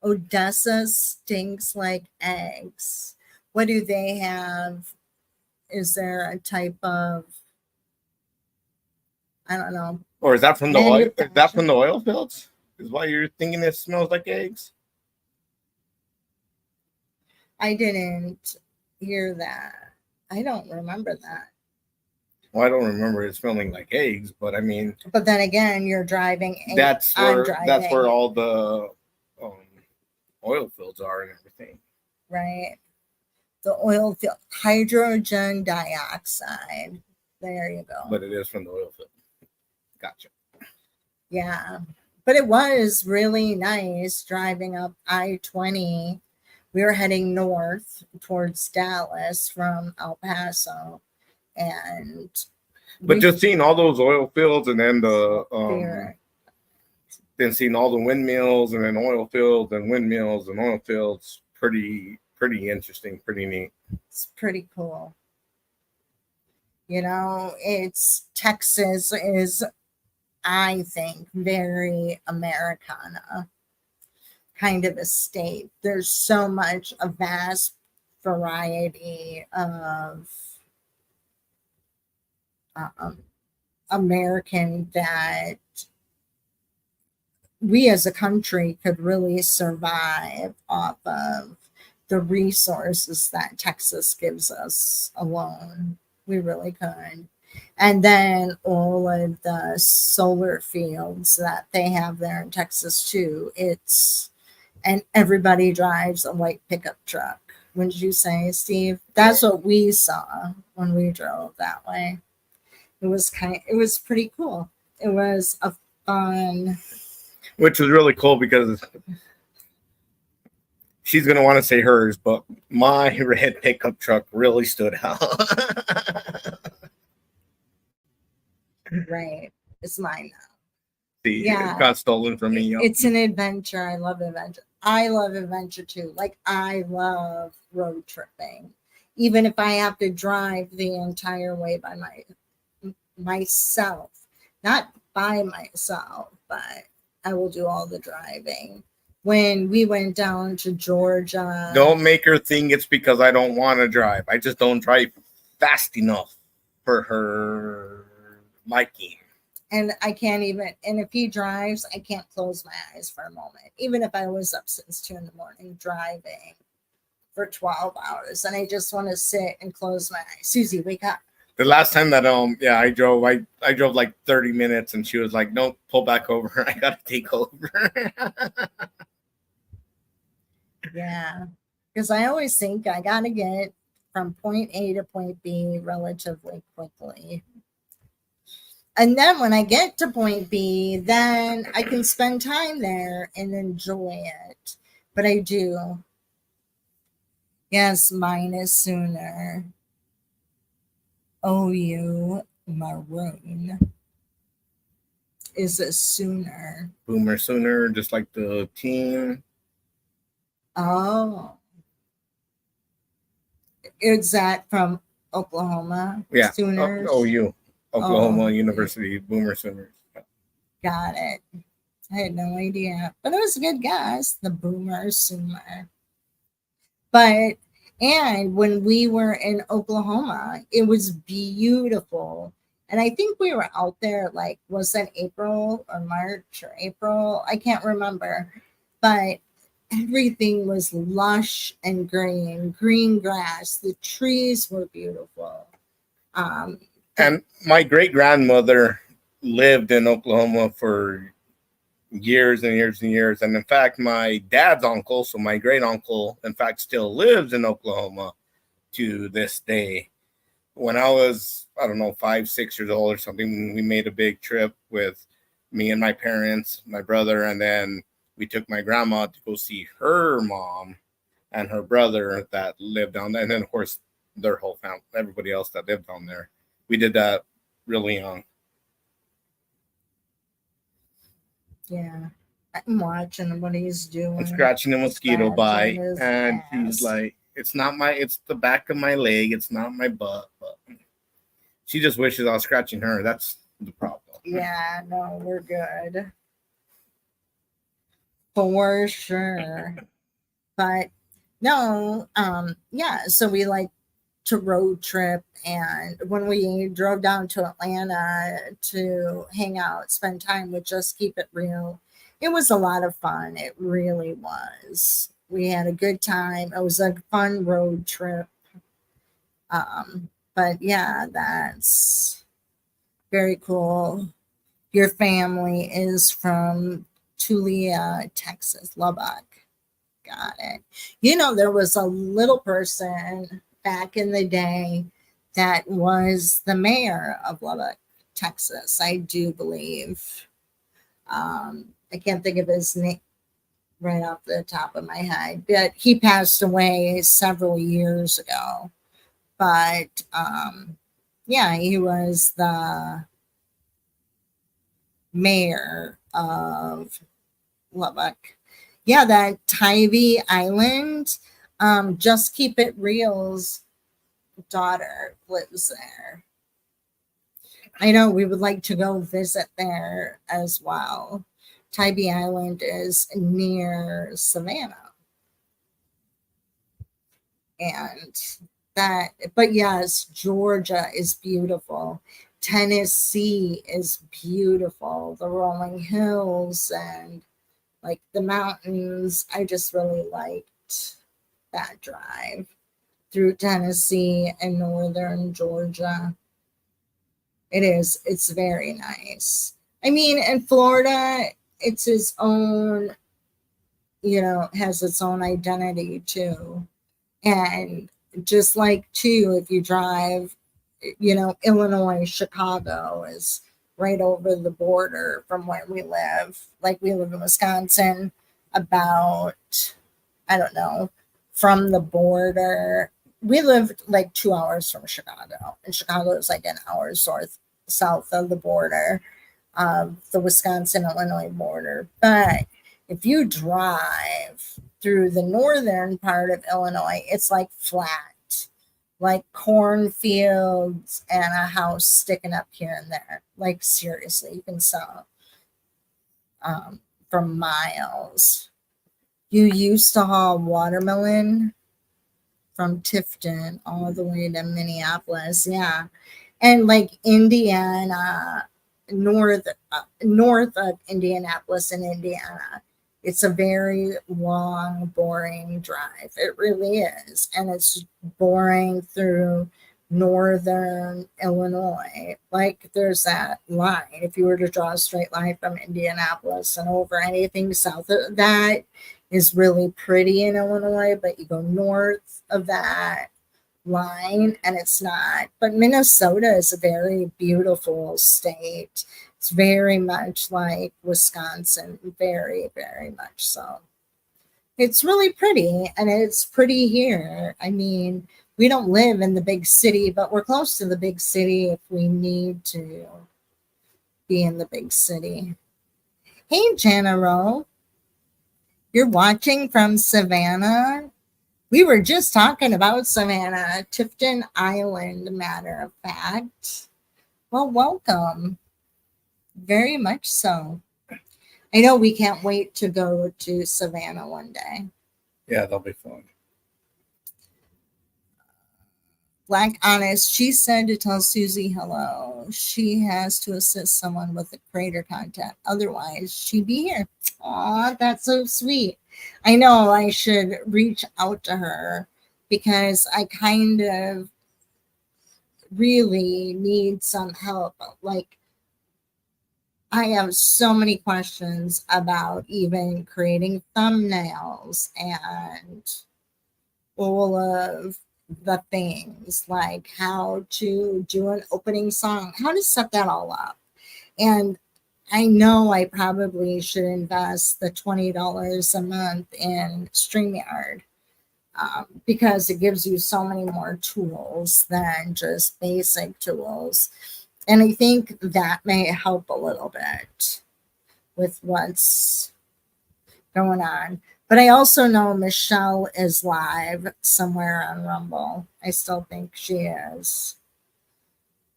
Odessa stinks like eggs. What do they have? Is there a type of, I don't know. Or is that from the oil? Is that Manufactured. from the oil fields? Is why you're thinking it smells like eggs? I didn't hear that. I don't remember that. Well, I don't remember it smelling like eggs, but I mean, But then again, you're driving. that's I'm where driving, all the oil fields are and everything. right? The oil field, hydrogen dioxide. There you go. But it is from the oil field. Gotcha. Yeah. But it was really nice driving up I-20. We were heading north towards Dallas from El Paso. And But just seeing all those oil fields and then Fear. then seeing all the windmills and then oil fields and windmills and oil fields, pretty interesting, pretty neat. It's pretty cool. You know, Texas is, I think, very Americana kind of a state. There's so much, a vast variety of American that we as a country could really survive off of the resources that Texas gives us alone. We really could. And then all of the solar fields that they have there in Texas too. And everybody drives a white pickup truck. Wouldn't you say, Steve? That's what we saw when we drove that way. It was pretty cool. It was a fun. Which was really cool because she's gonna want to say hers, but my red pickup truck really stood out. Right. It's mine now. See, Yeah. it got stolen from me. It's an adventure. I love adventure. I love adventure too. Like, I love road tripping. Even if I have to drive the entire way by myself. Not by myself, but I will do all the driving. When we went down to Georgia. Don't make her think it's because I don't want to drive. I just don't drive fast enough for her liking. And I can't even, and if he drives, I can't close my eyes for a moment. Even if I was up since 2 a.m. driving for 12 hours and I just want to sit and close my eyes. Susie, wake up. The last time that I drove like 30 minutes and she was like, "No, pull back over. I gotta take over." Yeah. Because I always think I gotta get from point A to point B relatively quickly. And then when I get to point B, then I can spend time there and enjoy it. But I do. Yes, mine is sooner. OU maroon is a sooner. Boomer Sooner, just like the team. Oh. Is that from Oklahoma? Yeah. Sooners? OU. Oklahoma Oh. University Boomer Sooners. Got it. I had no idea. But it was a good guess. The Boomer Sooner. But, and when we were in Oklahoma, it was beautiful. And I think we were out there, like, was that April or March or April? I can't remember. But everything was lush and green grass. The trees were beautiful. And my great grandmother lived in Oklahoma for years and years and years. And in fact, my dad's uncle, so my great uncle, in fact, still lives in Oklahoma to this day. When I was, I don't know, 5, 6 years old or something, we made a big trip with me and my parents, my brother, and then we took my grandma to go see her mom and her brother that lived down there. And then, of course, their whole family, everybody else that lived down there. We did that really young. Yeah. I'm watching what he's doing. I'm scratching a mosquito Scratching bite, his and ass. she's like, it's the back of my leg. It's not my butt. But she just wishes I was scratching her. That's the problem. Yeah, no, we're good. For sure. But no, yeah, so we like to road trip, and when we drove down to Atlanta to hang out, spend time with Just Keep It Real, it was a lot of fun. It really was. We had a good time. It was a fun road trip. But yeah, that's very cool. Your family is from Tulia, Texas, Lubbock. Got it. You know, there was a little person back in the day that was the mayor of Lubbock, Texas, I do believe. I can't think of his name right off the top of my head, but he passed away several years ago. But yeah, he was the mayor of Lubbock. Yeah, that Tybee Island. Just Keep It Real's daughter lives there. I know we would like to go visit there as well. Tybee Island is near Savannah. And that, but yes, Georgia is beautiful. Tennessee is beautiful. The rolling hills and like the mountains. I just really liked that drive through Tennessee and northern Georgia. It's very nice. I mean, in Florida, it's its own, has its own identity too. And just like too, if you drive, Illinois, Chicago is right over the border from where we live. Like we live in Wisconsin, about, I don't know, from the border. We lived like 2 hours from Chicago, and Chicago is like an hour south of the border of the Wisconsin Illinois border. But if you drive through the northern part of Illinois, it's like flat, like cornfields and a house sticking up here and there. Like seriously, you can sell for miles. You used to haul watermelon from Tifton all the way to Minneapolis. Yeah. And like Indiana, north of Indianapolis in Indiana, it's a very long, boring drive. It really is. And it's boring through northern Illinois. Like there's that line. If you were to draw a straight line from Indianapolis and over, anything south of that is really pretty in Illinois, but you go north of that line and it's not. But Minnesota is a very beautiful state. It's very much like Wisconsin, very, very much so. It's really pretty, and it's pretty here. I mean, we don't live in the big city, but we're close to the big city if we need to be in the big city. Hey, Janaro, you're watching from Savannah? We were just talking about Savannah, Tifton Island, matter of fact. Well, welcome. Very much so. I know we can't wait to go to Savannah one day. Yeah, that'll be fun. Black Honest, she said to tell Susie hello. She has to assist someone with the creator content. Otherwise, she'd be here. Aw, that's so sweet. I know I should reach out to her because I kind of really need some help. Like, I have so many questions about even creating thumbnails and all of the things, like how to do an opening song, how to set that all up. And I know I probably should invest the $20 a month in StreamYard because it gives you so many more tools than just basic tools. And I think that may help a little bit with what's going on. But I also know Michelle is live somewhere on Rumble. I still think she is.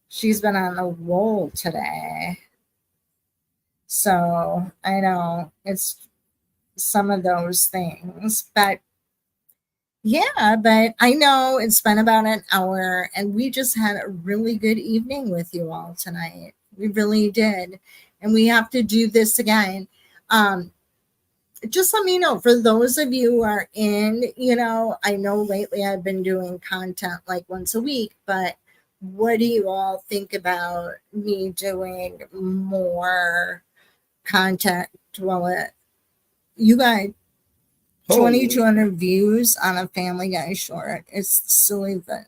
She's been on a roll today. So I know it's some of those things. But yeah, but I know it's been about an hour and we just had a really good evening with you all tonight. We really did. And we have to do this again. Just let me know for those of you who are in, I know lately I've been doing content like once a week, but what do you all think about me doing more content? Well, you guys, 2,200 views on a Family Guy short. It's silly that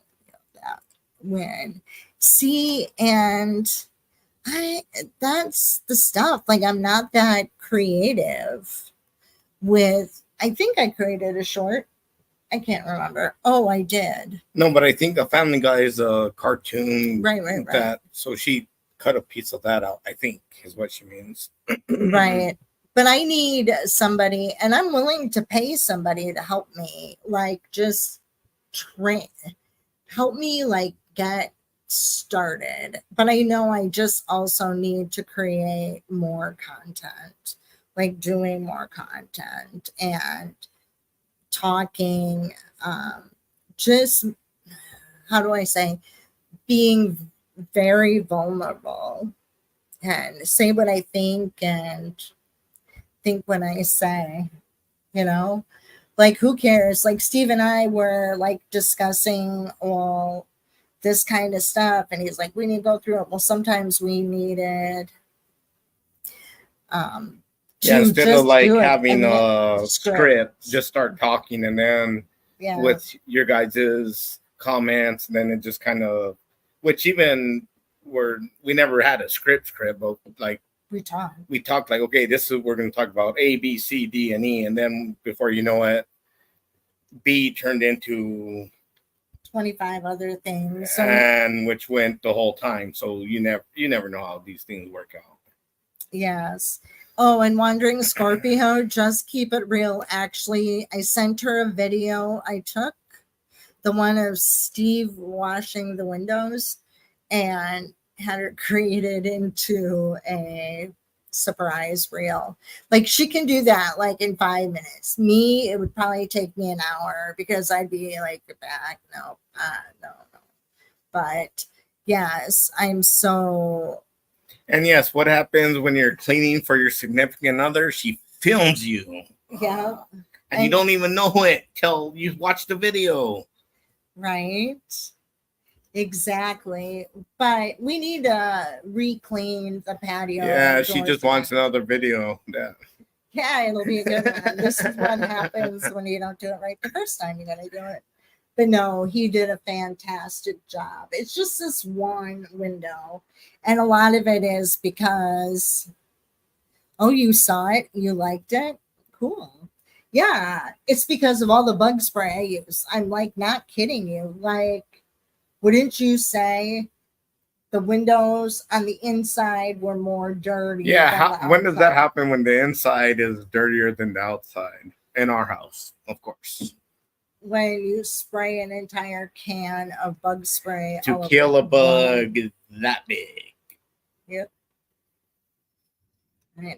win. See, and that's the stuff. Like, I'm not that creative I think I created a short. I can't remember. Oh, I did. No, but I think a Family Guy is a cartoon. Right. So she cut a piece of that out, I think, is what she means. Right. But I need somebody, and I'm willing to pay somebody to help me, like just help me like get started. But I know I just also need to create more content, like doing more content and talking, just, how do I say, being very vulnerable and say what I think and think what I say, like who cares? Like Steve and I were like discussing all this kind of stuff and he's like, we need to go through it. Well, sometimes we needed instead of like having a script, just start talking and then with your guys's comments, then it just kind of, which even we never had a script, but like we talked like, okay, this is what we're going to talk about, A, B, C, D, and E, and then before you know it, B turned into 25 other things, and which went the whole time. So you never know how these things work out. Yes. Oh, and Wandering Scorpio, just keep it real. Actually, I sent her a video I took, the one of Steve washing the windows, and had her created into a surprise reel. Like she can do that like in 5 minutes. Me, it would probably take me an hour because I'd be like back. No. But yes, I'm so. And yes, what happens when you're cleaning for your significant other? She films you. Yeah. And you don't even know it till you watch the video. Right. Exactly. But we need to re-clean the patio. Yeah, she just wants another video. Yeah, it'll be a good one. This is what happens when you don't do it right the first time. You got to do it. But no, he did a fantastic job. It's just this one window. And a lot of it is because, oh, you saw it? You liked it? Cool. Yeah, it's because of all the bug spray I use. I'm like, not kidding you. Like, wouldn't you say the windows on the inside were more dirty? Yeah, when does that happen when the inside is dirtier than the outside? In our house, of course. When you spray an entire can of bug spray to kill a bug that big. Yep. I know.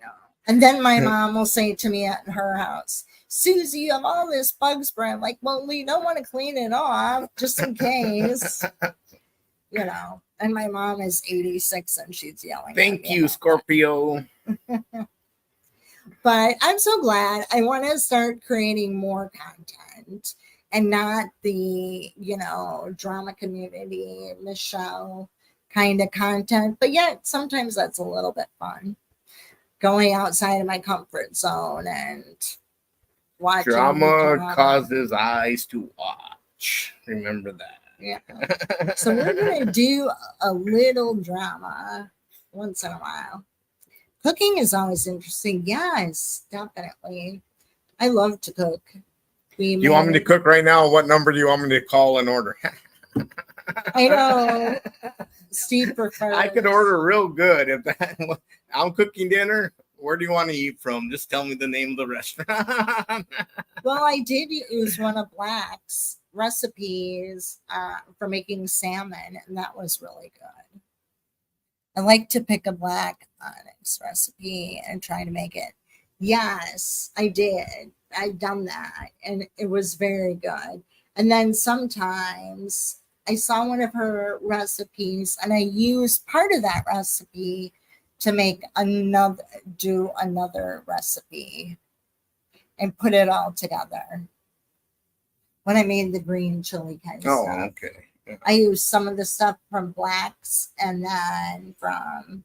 And then my mom will say to me at her house, Susie, you have all this bug spray. I'm like, well, we don't want to clean it off just in case. And my mom is 86 and she's yelling. Thank you, Scorpio. But I'm so glad. I want to start creating more content and not the, drama community, Michelle kind of content. But yet sometimes that's a little bit fun. Going outside of my comfort zone and watching. Drama causes eyes to watch. Remember that. Yeah. So we're going to do a little drama once in a while. Cooking is always interesting. Yes, definitely. I love to cook. You want me to cook right now? What number do you want me to call and order? I know. Steve prefers. I could order real good if I'm cooking dinner. Where do you want to eat from? Just tell me the name of the restaurant. Well, I did use one of Black's recipes for making salmon, and that was really good. I like to pick a Black Onyx recipe and try to make it. Yes, I did. I've done that, and it was very good. And then sometimes I saw one of her recipes, and I used part of that recipe to do another recipe and put it all together. When I made the green chili kind of Oh, stuff. okay. Yeah. I used some of the stuff from Black's and then from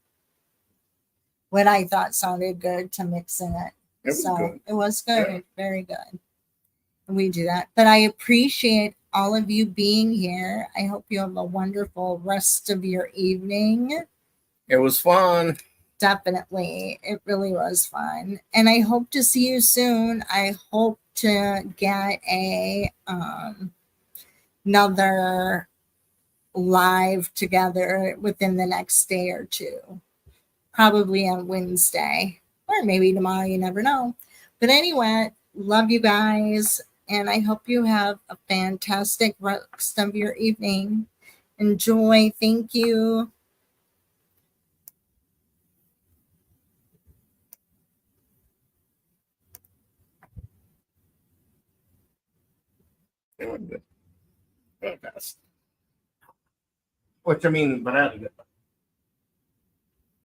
what I thought sounded good to mix in it. It was good. It was good, Yeah. very good. And we do that. But I appreciate all of you being here. I hope you have a wonderful rest of your evening. It was fun. Definitely. It really was fun. And I hope to see you soon. I hope to get another live together within the next day or two. Probably on Wednesday. Or maybe tomorrow, you never know. But anyway, love you guys. And I hope you have a fantastic rest of your evening. Enjoy. Thank you. It was good. It was fast. Which I mean, but I had a good.